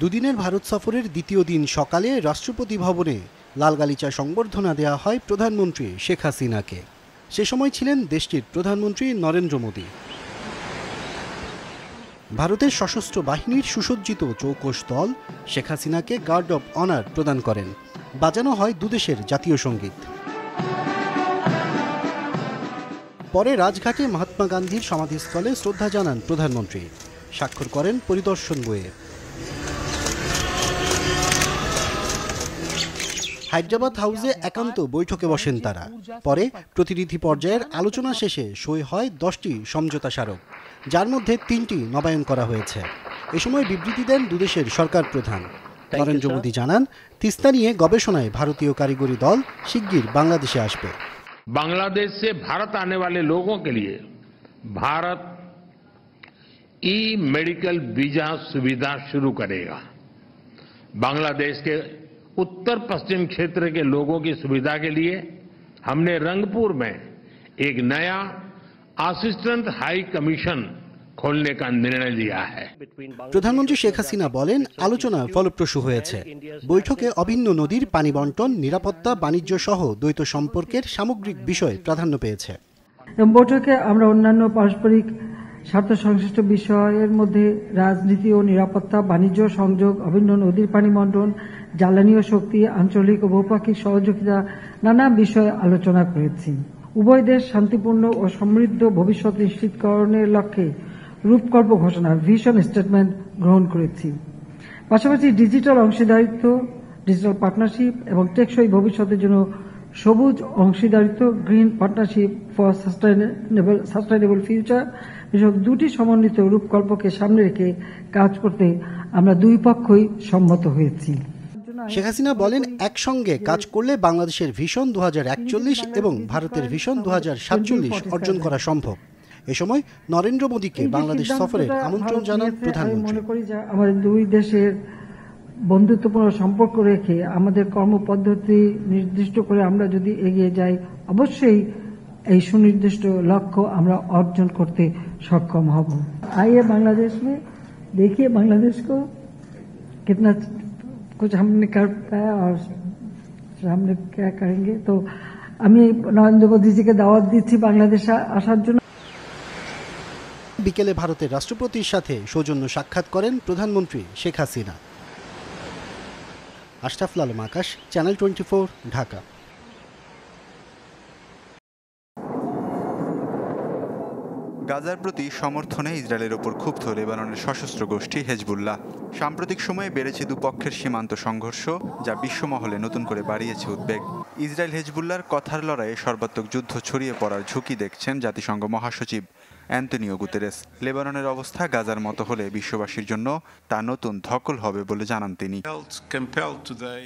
দুদিনের ভারত সফরের দ্বিতীয় দিন সকালে রাষ্ট্রপতি ভবনে লাল গালিচা সংবর্ধনা দেওয়া হয় প্রধানমন্ত্রী শেখ হাসিনাকে। সে সময় ছিলেন দেশটির প্রধানমন্ত্রী নরেন্দ্র মোদী। ভারতের সশস্ত্র বাহিনীর সুসজ্জিত চৌকস দল শেখ হাসিনাকে গার্ড অব অনার প্রদান করেন। বাজানো হয় দুদেশের জাতীয় সঙ্গীত। পরে রাজঘাটে মহাত্মা গান্ধীর সমাধিস্থলে শ্রদ্ধা জানান প্রধানমন্ত্রী, স্বাক্ষর করেন পরিদর্শন বইয়ে। হায়দ্রাবাদ হাউসে একান্ত বৈঠকে বসেন তারা। পরে প্রতিনিধি পর্যায়ের আলোচনা শেষে সই হয় 10টি সমঝোতা স্মারক, যার মধ্যে 3টি নবায়ন করা হয়েছে। এ সময় বিবৃতি দেন দুদেশের সরকার প্রধান। নরেন্দ্র মোদী জানান, তিস্তা নিয়ে গবেষণায় ভারতীয় কারিগরি দল শিগগির বাংলাদেশে আসবে। बांग्लादेश से भारत आने वाले लोगों के लिए भारत ई मेडिकल वीजा सुविधा शुरू करेगा। बांग्लादेश के उत्तर पश्चिम क्षेत्र के लोगों की सुविधा के लिए हमने रंगपुर में एक नया असिस्टेंट हाई कमीशन खोलने का निर्णय लिया है। প্রধানমন্ত্রী শেখ হাসিনা বলেন, আলোচনা ফলপ্রসূ হয়েছে। বৈঠকে অভিন্ন নদীর পানি বন্টন, নিরাপত্তা, বাণিজ্য সহ দ্বৈত সম্পর্কের সামগ্রিক বিষয় প্রাধান্য পেয়েছে। বৈঠকে আমরা অন্যান্য পারস্পরিক স্বার্থ সংশ্লিষ্ট বিষয়ের মধ্যে রাজনীতি ও নিরাপত্তা, বাণিজ্য, সংযোগ, অভিন্ন নদীর পানি বন্টন, জ্বালানি ও শক্তি, আঞ্চলিক ও বহুপাক্ষিক সহযোগিতা নানা বিষয়ে আলোচনা করেছি। উভয় দেশ শান্তিপূর্ণ ও সমৃদ্ধ ভবিষ্যৎ নিশ্চিতকরণের লক্ষ্যে রূপকল্প ঘোষণা ভিশন স্টেটমেন্ট গ্রহণ করেছি। পাশাপাশি ডিজিটাল অংশীদারিত্ব, ডিজিটাল পার্টনারশিপ এবং টেকসই ভবিষ্যতের জন্য সবুজ অংশীদারিত্ব green partnership for sustainable future বিষয়ক 2টি সমন্বিত রূপকল্পকে সামনে রেখে কাজ করতে আমরা দুই পক্ষই সম্মত হয়েছি। শেখ হাসিনা বলেন, একসঙ্গে কাজ করলে বাংলাদেশের ভিশন 2041 এবং ভারতের ভিশন 2047 অর্জন করা সম্ভব। এ সময় নরেন্দ্র মোদীকে বাংলাদেশ সফরের আমন্ত্রণ জানান প্রধানমন্ত্রী। মনে করি যে আমাদের দুই দেশের বন্ধুত্বপূর্ণ সম্পর্ক রেখে আমাদের কর্মপদ্ধতি নির্দিষ্ট করে আমরা যদি এগিয়ে যাই, অবশ্যই এই সুনির্দিষ্ট লক্ষ্য আমরা অর্জন করতে সক্ষম হব। आइए बांग्लादेश में देखिए बांग्लादेश को कितना कुछ हमने कर पाया और हमने क्या करेंगे। तो আমি নরেন্দ্র মোদীজিকে দাওয়াত দিচ্ছি বাংলাদেশে আসার জন্য। বিকেলে ভারতের রাষ্ট্রপতির সাথে সৌজন্য সাক্ষাৎ করেন প্রধানমন্ত্রী শেখ হাসিনা। আশরাফুল আলম আকাশ, চ্যানেল 24, ঢাকা। গাজার প্রতি সমর্থনে ইসরায়েলের ওপর ক্ষুব্ধ লেবাননের সশস্ত্র গোষ্ঠী হেজবুল্লাহ। সাম্প্রতিক সময়ে বেড়েছে দুপক্ষের সীমান্ত সংঘর্ষ, যা বিশ্বমহলে নতুন করে বাড়িয়েছে উদ্বেগ। ইসরায়েল হেজবুল্লাহর কথার লড়াইয়ে সর্বাত্মক যুদ্ধ ছড়িয়ে পড়ার ঝুঁকি দেখছেন জাতিসংঘ মহাসচিব অ্যান্তনিও গুতেরেস। লেবাননের অবস্থা গাজার মতো হলে বিশ্ববাসীর জন্য তা নতুন ধকল হবে বলে জানান তিনি।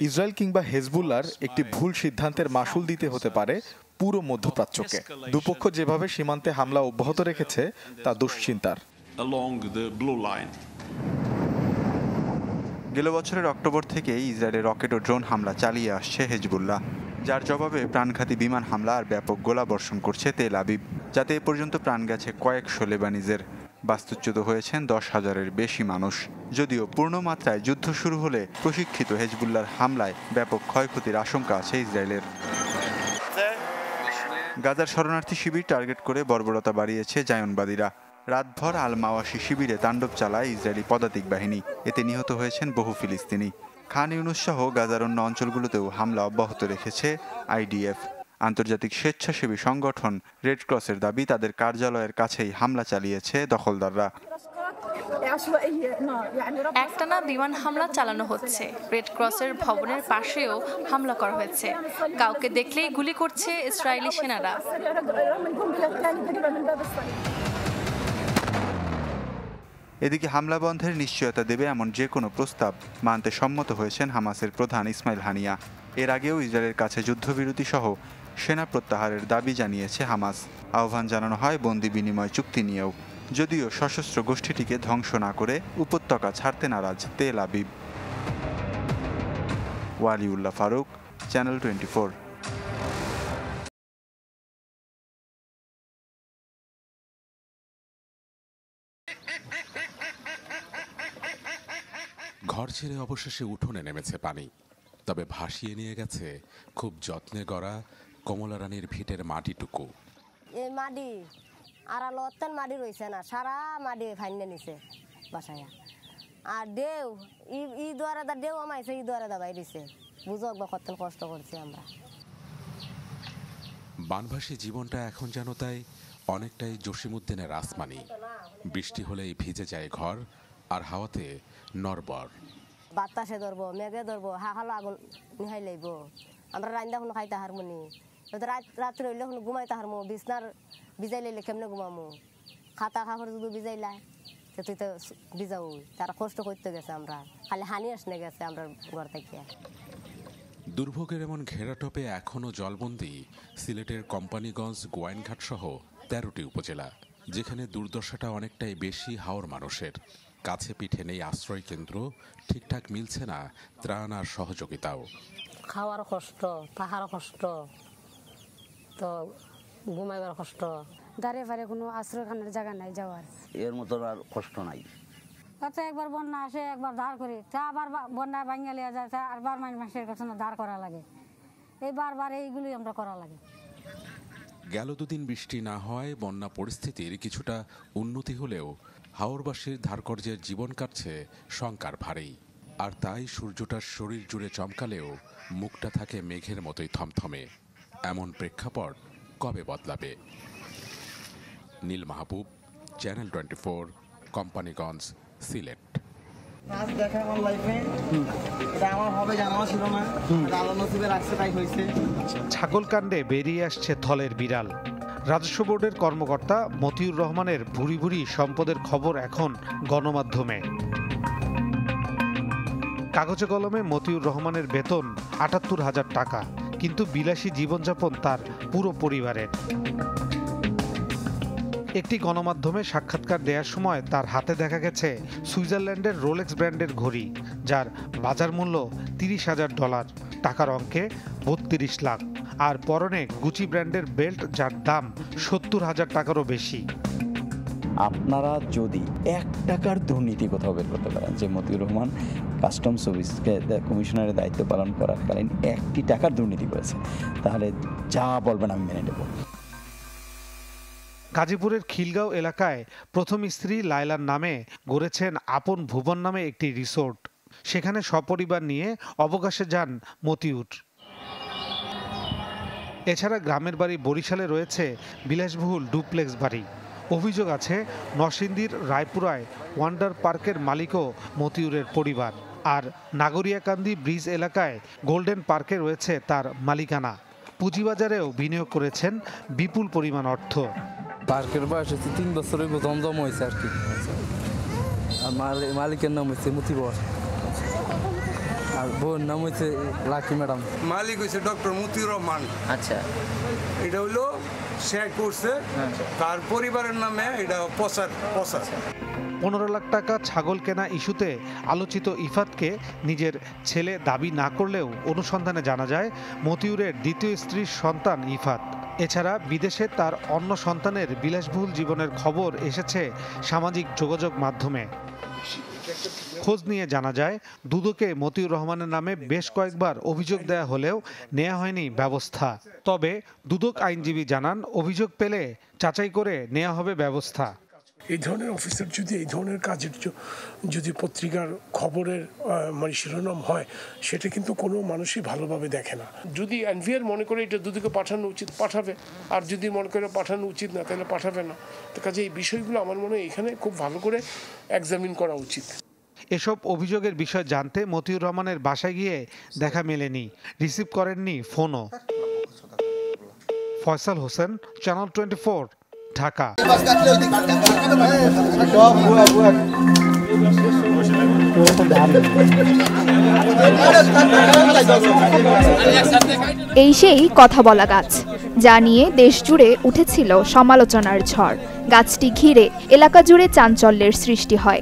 ইসরায়েল কিংবা হেজবুল্লাহর একটি ভুল সিদ্ধান্তের মাসুল দিতে হতে পারে পুরো মধ্যপ্রাচ্যকে। দুপক্ষ যেভাবে সীমান্তে হামলা অব্যাহত রেখেছে তা দুশ্চিন্তার। গেল বছরের অক্টোবর থেকেই ইসরায়েলের রকেট ও ড্রোন হামলা চালিয়ে আসছে হেজবুল্লাহ, যার জবাবে প্রাণঘাতী বিমান হামলা আর ব্যাপক গোলাবর্ষণ করছে তেল আবিব, যাতে এ পর্যন্ত প্রাণ গেছে কয়েকশো লেবানিজের। বাস্তুচ্যুত হয়েছেন 10,000-এর বেশি মানুষ। যদিও পূর্ণ মাত্রায় যুদ্ধ শুরু হলে প্রশিক্ষিত হেজবুল্লাহর হামলায় ব্যাপক ক্ষয়ক্ষতির আশঙ্কা আছে ইসরায়েলের। গাজার শরণার্থী শিবির টার্গেট করে বর্বরতা বাড়িয়েছে জায়নবাদীরা। রাতভর আল মাওয়াশি শিবিরে তাণ্ডব চালায় ইসরায়েলি পদাতিক বাহিনী। এতে নিহত হয়েছেন বহু ফিলিস্তিনি। খান ইউনুস সহ গাজার অন্য অঞ্চলগুলোতেও হামলা অব্যাহত রেখেছে আইডিএফ। আন্তর্জাতিক স্বেচ্ছাসেবী সংগঠন রেড ক্রসের দাবি, তাদের কার্যালয়ের কাছেই হামলা চালিয়েছে দখলদাররা। একটানা বিমান হামলা চালানো হচ্ছে। রেড ক্রসের ভবনের পাশেও হামলা করা হয়েছে। কাউকে দেখলেই গুলি করছে ইসরায়েলি সেনারা। এদিকে হামলা বন্ধের নিশ্চয়তা দেবে এমন যে কোনো প্রস্তাব মানতে সম্মত হয়েছেন হামাসের প্রধান ইসমাইল হানিয়া। এর আগেও ইসরায়েলের কাছে যুদ্ধবিরতি সহ সেনা প্রত্যাহারের দাবি জানিয়েছে হামাস। আহ্বান জানানো হয় বন্দি বিনিময় চুক্তি নিয়েও, যদিও সশস্ত্র গোষ্ঠীটিকে ধ্বংস না করে উপত্যকা ছাড়তে নারাজ Tel Aviv. Waliullah Faruk, channel 24। ঘর ছেড়ে অবশেষে উঠোনে নেমেছে পানি, তবে ভাসিয়ে নিয়ে গেছে খুব যত্নে গড়া কমলা রানীর ভিটের মাটিটুকু। এই মাটি আর লত্তন মাটি রয়েছে না, সারা মাটি ফাইনে নিছে বাসায়। আর দেও ই দুয়ারে দা দেও আমাইছে, ই দুয়ারে দা বাইরে দিছে। বুঝক বা কত কষ্ট করছি আমরা। বানভাসী জীবনটা এখন যেন তাই অনেকটাই জসিমউদ্দিনের আসমানি। বৃষ্টি হলেই ভিজে যায় ঘর, আর হাওয়াতে নড়বড়। বাতাসে ধরবো, মেঘে ধরবো, হাহালো আগুন নিহাই লাইব। আমরা রান্না কোনো খাইতে হারমোনি, রাত্রে হইলে কোনো ঘুমাইতে হারমো। বিছনার ভিজাই লাইলে কেমনে ঘুমামো? খাতা খাবার যদি ভিজাইলা তুই তো ভিজাও। তারা কষ্ট করতে গেছে, আমরা খালি হানি আসনে গেছে আমরা ঘর থেকে। দুর্ভোগের এমন ঘেরাটোপে এখনও জলবন্দী সিলেটের কোম্পানিগঞ্জ, গোয়াইনঘাট সহ ১৩টি উপজেলা, যেখানে দুর্দশাটা অনেকটাই বেশি হাওর মানুষের। কাছে পিঠে নেই আশ্রয় কেন্দ্র, ঠিকঠাক মিলছে না ত্রাণ আর সহযোগিতাও। খাওয়ার কষ্ট, থাকার কষ্ট, তো ঘুমাইবার কষ্ট। দাঁড়িয়ে ফারে কোনো আশ্রয়খানের জায়গা নাই যাওয়ার, এর মতো আর কষ্ট নাই। একবার বন্যা আসে, একবার ধার করি, তা আবার বন্যা ভাঙিয়ে লিয়া যায়, আর বার মাসের কাছে ধার করা লাগে। এই বারবার এইগুলোই আমরা করা লাগে। গেল দুদিন বৃষ্টি না হয় বন্যা পরিস্থিতির কিছুটা উন্নতি হলেও হাওরবাসীর ধারকর্যের জীবন কাটছে শঙ্কার ভারেই। আর তাই সূর্যটার শরীর জুড়ে চমকালেও মুখটা থাকে মেঘের মতোই থমথমে। এমন প্রেক্ষাপট কবে বদলাবে? নীল মাহবুব, চ্যানেল 24, কোম্পানিগঞ্জ, সিলেট। ছাগলকাণ্ডে বেরিয়ে আসছে থলের বিড়াল। রাজস্ব বোর্ডের কর্মকর্তা মতিউর রহমানের ভুরি ভুরি সম্পদের খবর এখন গণমাধ্যমে। কাগজে কলমে মতিউর রহমানের বেতন ৭৮,০০০ টাকা, কিন্তু বিলাসী জীবনযাপন তার পুরো পরিবারের। একটি গণমাধ্যমে সাক্ষাৎকার দেওয়ার সময় তার হাতে দেখা গেছে সুইজারল্যান্ডের রোলেক্স ব্র্যান্ডের ঘড়ি, যার বাজার মূল্য $৩০,০০০, টাকার অঙ্কে ৩২ লাখ, আর পরনে গুচি ব্র্যান্ডের বেল্ট, যার দাম ৭০,০০০ টাকারও বেশি। আপনারা যদি ১ টাকার দুর্নীতি কোথাও বের করতে পারেন, যে মতিউর রহমান কাস্টমস কমিশনারের দায়িত্ব পালন করাকালীন ১টি টাকার দুর্নীতি করেছে, তাহলে যা বলবেন আমি মেনে নেব। গাজীপুরের খিলগাঁও এলাকায় প্রথম স্ত্রী লায়লার নামে গড়েছেন আপন ভুবন নামে একটি রিসোর্ট। সেখানে সপরিবার নিয়ে অবকাশে যান মতিউর। এছাড়া গ্রামের বাড়ি বরিশালে রয়েছে বিলাসবহুল ডুপ্লেক্স বাড়ি। অভিযোগ আছে নরসিংদীর রায়পুরায় ওয়ান্ডার পার্কের মালিকও মতিউরের পরিবার, আর নাগরিয়াকান্দি ব্রিজ এলাকায় গোল্ডেন পার্কে রয়েছে তার মালিকানা। পুঁজিবাজারেও বিনিয়োগ করেছেন বিপুল পরিমাণ অর্থ। পার্কের বয়স হচ্ছে ৩ বছরের জমজম হয়েছে আর কি। আর মালিকের নাম হচ্ছে মতিবর, আর বোন নাম হচ্ছে লাকি ম্যাডাম। মালিক হয়েছে ডক্টর মতিউর রহমান। আচ্ছা, এটা হইলো সে করছে তার পরিবারের নামে, এটা প্রচার। ১৫ লাখ টাকা ছাগল কেনা ইস্যুতে আলোচিত ইফাতকে নিজের ছেলে দাবি না করলেও অনুসন্ধানে জানা যায় মতিউরের দ্বিতীয় স্ত্রীর সন্তান ইফাত। এছাড়া বিদেশে তার অন্য সন্তানের বিলাসবহুল জীবনের খবর এসেছে সামাজিক যোগাযোগ মাধ্যমে। খোঁজ নিয়ে জানা যায় দুদকে মতিউর রহমানের নামে বেশ কয়েকবার অভিযোগ দেয়া হলেও নেওয়া হয়নি ব্যবস্থা। তবে দুদক আইনজীবী জানান, অভিযোগ পেলে যাচাই করে নেওয়া হবে ব্যবস্থা। এই ধরনের অফিসার যদি এই ধরনের কাজের যদি পত্রিকার খবরের মানে শিরোনাম হয়, সেটা কিন্তু কোনো মানুষই ভালোভাবে দেখে না। যদি এনভিআর মনে করে এটা দুদকে পাঠানো উচিত, পাঠাবে, আর যদি মনে করে পাঠানো উচিত না, তাহলে পাঠাবে না। তো কাজে এই বিষয়গুলো আমার মনে হয় এখানে খুব ভালো করে এক্সামিন করা উচিত। এসব অভিযোগের বিষয় জানতে মতিউর রহমানের বাসায় গিয়ে দেখা মেলেনি, রিসিভ করেননি ফোনও। ফয়সাল হোসেন, চ্যানেল 24, ঢাকা। এই সেই কথা বলা গাছ, যা নিয়ে দেশ জুড়ে উঠেছিল সমালোচনার ঝড়। গাছটি ঘিরে এলাকা জুড়ে চাঞ্চল্যের সৃষ্টি হয়।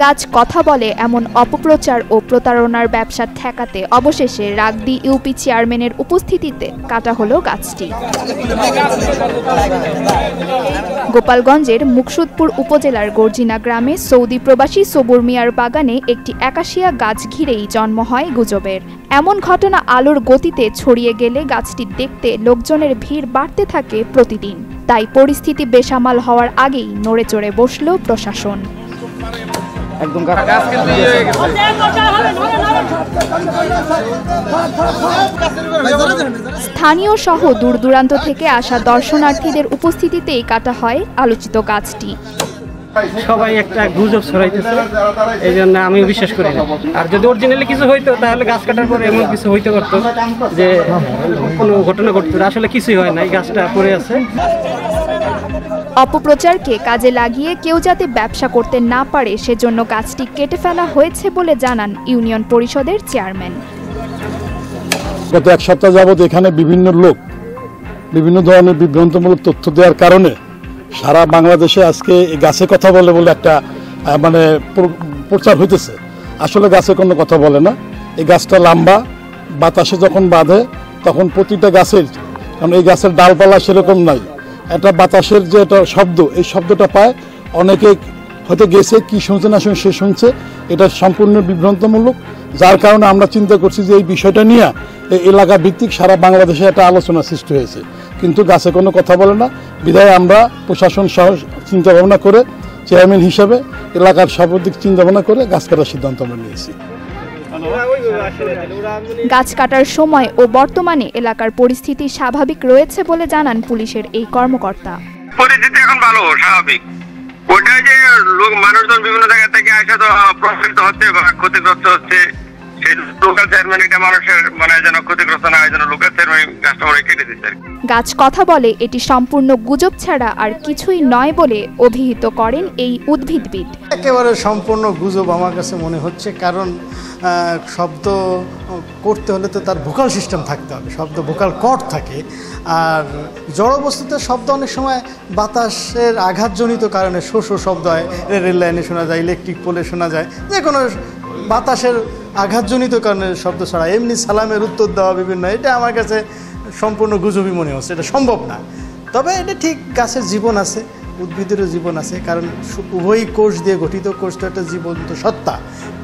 গাছ কথা বলে এমন অপপ্রচার ও প্রতারণার ব্যবসা ঠেকাতে অবশেষে রাগদি ইউপি চেয়ারম্যানের উপস্থিতিতে কাটা হলো গাছটি। গোপালগঞ্জের মুকসুদপুর উপজেলার গর্জিনা গ্রামে সৌদি প্রবাসী সবুর মিয়ার বাগানে একটি একাশিয়া গাছ ঘিরেই জন্ম হয় গুজবের। এমন ঘটনা আলোর গতিতে ছড়িয়ে গেলে গাছটি দেখতে লোকজনের ভিড় বাড়তে থাকে প্রতিদিন। তাই পরিস্থিতি বেসামাল হওয়ার আগেই নড়ে চড়ে বসল প্রশাসন। স্থানীয় সহ দূর দূরান্ত থেকে আসা দর্শনার্থীদের উপস্থিতিতেই কাটা হয় আলোচিত গাছটি। সবাই একটা গুজব ছড়াইতেছে, এই জন্য আমি বিশ্বাস করি না। আর যদি অরিজিনালি কিছু হইতো তাহলে গাছ কাটার পরে এমন কিছু হইতে পারতো যে কোনো ঘটনা ঘটতো। আসলে কিছুই হয় না, এই গাছটা পড়ে আছে। অপপ্রচারকে কাজে লাগিয়ে কেউ যাতে ব্যবসা করতে না পারে সেজন্য গাছটি কেটে ফেলা হয়েছে বলে জানান ইউনিয়ন পরিষদের চেয়ারম্যান। গত এক সপ্তাহ যাবত এখানে বিভিন্ন লোক বিভিন্ন ধরনের বিভ্রান্তমূলক তথ্য দেওয়ার কারণে সারা বাংলাদেশে আজকে এই গাছে কথা বলে বলে একটা প্রচার হইতেছে। আসলে গাছে কোনো কথা বলে না। এই গাছটা লম্বা, বাতাসে যখন বাঁধে তখন প্রতিটা গাছের, কারণ এই গাছের ডালপালা সেরকম নাই, একটা বাতাসের যে একটা শব্দ, এই শব্দটা পায়। অনেকে হয়তো গেছে, কি শুনছে না শুনছে সে শুনছে, এটা সম্পূর্ণ বিভ্রান্তমূলক। যার কারণে আমরা চিন্তা করছি যে এই বিষয়টা নিয়ে এই এলাকা ভিত্তিক সারা বাংলাদেশে একটা আলোচনা সৃষ্টি হয়েছে, কিন্তু গাছে কোনো কথা বলে না। বিধায় আমরা প্রশাসন সহ চিন্তা ভাবনা করে চেয়ারম্যান হিসাবে এলাকার সর্বাধিক চিন্তা ভাবনা করে গাছ কাটার সিদ্ধান্ত আমরা নিয়েছি। গাছ কাটার সময় ও বর্তমানে এলাকার পরিস্থিতি স্বাভাবিক রয়েছে বলে জানান পুলিশের এই কর্মকর্তা। পরিস্থিতি এখন ভালো, স্বাভাবিক। ওটা যে মানুষজন বিভিন্ন জায়গা থেকে আসে তো প্রভাবিত হচ্ছে বা ক্ষতিগ্রস্ত হচ্ছে, সেই লোকাল চেয়ারম্যান এটা মানুষের মানে যেন ক্ষতিগ্রস্ত না হয়, যেন লোকাল চেয়ারম্যান গাছটা মনে কেটে দিচ্ছে। গাছ কথা বলে এটি সম্পূর্ণ গুজব ছাড়া আর কিছুই নয় বলে অভিহিত করেন এই উদ্ভিদবিদ। একেবারে সম্পূর্ণ গুজব আমার কাছে মনে হচ্ছে, কারণ শব্দ করতে হলে তো তার ভোকাল সিস্টেম থাকতে হবে, শব্দ ভোকাল কর্ড থাকে। আর জড় বস্তুতে শব্দ অনেক সময় বাতাসের আঘাতজনিত কারণে শো শো শব্দ হয়, রেল লাইনে শোনা যায়, ইলেকট্রিক পোলে শোনা যায়, যে কোনো বাতাসের আঘাতজনিত কারণে শব্দ ছড়া। এমনি সালামের উত্তর দেওয়া বিভিন্ন, এটা আমার কাছে সম্পূর্ণ গুজবই মনে হচ্ছে, এটা সম্ভব না। তবে এটা ঠিক, গাছের জীবন আছে, উদ্ভিদেরও জীবন আছে, কারণ উভয়ই কোষ দিয়ে গঠিত। কোষ তো একটা জীবন্ত সত্তা,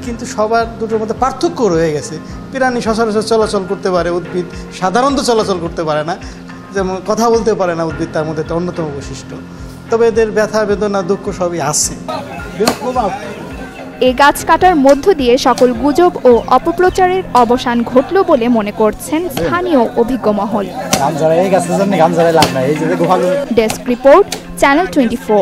কিন্তু সবার দুটোর মধ্যে পার্থক্য রয়ে গেছে। প্রাণী সচরাচর চলাচল করতে পারে, উদ্ভিদ সাধারণত চলাচল করতে পারে না, যেমন কথা বলতে পারে না উদ্ভিদ, তার মধ্যে একটা অন্যতম বৈশিষ্ট্য। তবে এদের ব্যথা বেদনা দুঃখ সবই আছে। এই গাছ কাটার মধ্য দিয়ে সকল গুজব ও অপপ্রচারের অবসান ঘটল বলে মনে করছেন স্থানীয় অভিজ্ঞ মহল। Desk report, channel 24।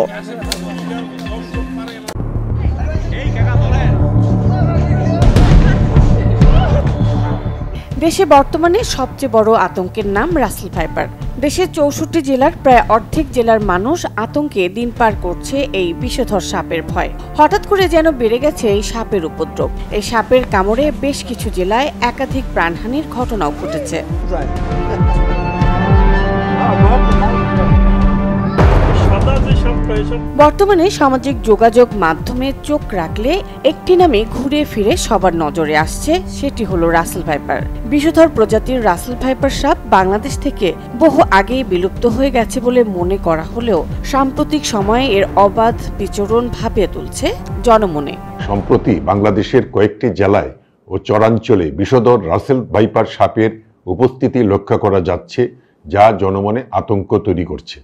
দেশে বর্তমানে সবচেয়ে বড় আতঙ্কের নাম রাসেল ভাইপার। দেশের 64 জেলার প্রায় অর্ধেক জেলার মানুষ আতঙ্কে দিন পার করছে এই বিষধর সাপের ভয়। হঠাৎ করে যেন বেড়ে গেছে এই সাপের উপদ্রব। এই সাপের কামড়ে বেশ কিছু জেলায় একাধিক প্রাণহানির ঘটনাও ঘটেছে। বর্তমানে সামাজিক যোগাযোগ মাধ্যমে চোখ রাখলে একটি নামে ঘুরে ফিরে সবার নজরে আসছে, সেটি হলো রাসেল ভাইপার। বিষধর প্রজাতির রাসেল ভাইপার সাপ বাংলাদেশ থেকে বহু আগেই বিলুপ্ত হয়ে গেছে বলে মনে করা হলেও সাম্প্রতিক সময়ে এর অবাধ বিচরণ ভাবিয়ে তুলছে জনমনে। সম্প্রতি বাংলাদেশের কয়েকটি জেলায় ও চরাঞ্চলে বিষধর রাসেল ভাইপার সাপের উপস্থিতি লক্ষ্য করা যাচ্ছে, যা জনমনে আতঙ্ক তৈরি করছে।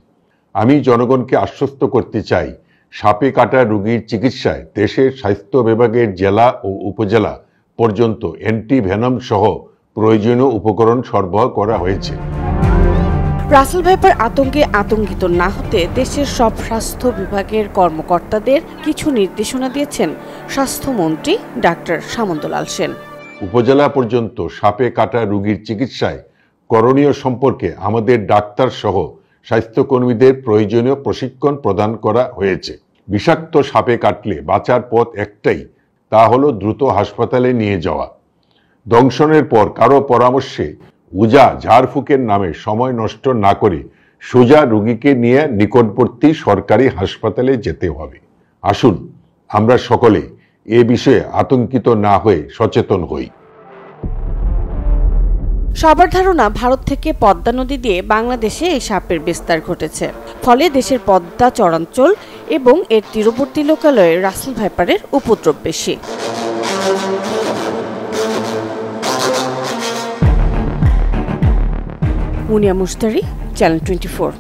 আমি জনগণকে আশ্বস্ত করতে চাই, সাপে কাটা রোগীর চিকিৎসায় দেশের স্বাস্থ্য বিভাগের জেলা ও উপজেলা পর্যন্ত অ্যান্টিভেনম সহ প্রয়োজনীয় উপকরণ সরবরাহ করা হয়েছে। রাসেল ভাইপার আতঙ্কে আতঙ্কিত না হতে দেশের সব স্বাস্থ্য বিভাগের কর্মকর্তাদের কিছু নির্দেশনা দিয়েছেন স্বাস্থ্যমন্ত্রী ডাক্তার সামন্তলাল সেন। উপজেলা পর্যন্ত সাপে কাটা রোগীর চিকিৎসায় করণীয় সম্পর্কে আমাদের ডাক্তার সহ স্বাস্থ্যকর্মীদের প্রয়োজনীয় প্রশিক্ষণ প্রদান করা হয়েছে। বিষাক্ত সাপে কাটলে বাঁচার পথ একটাই, তা হলো দ্রুত হাসপাতালে নিয়ে যাওয়া। দংশনের পর কারো পরামর্শে উজা ঝাড়ফুঁকের নামে সময় নষ্ট না করে সোজা রোগীকে নিয়ে নিকটবর্তী সরকারি হাসপাতালে যেতে হবে। আসুন আমরা সকলে এ বিষয়ে আতঙ্কিত না হয়ে সচেতন হই। সবার ধারণা ভারত থেকে পদ্মা নদী দিয়ে বাংলাদেশে এই সাপের বিস্তার ঘটেছে, ফলে দেশের পদ্মা চরাঞ্চল এবং এর তীরবর্তী লোকালয়ে রাসেল ভাইপারের উপদ্রব বেশি। মুনিয়া মুশতারি, চ্যানেল 24।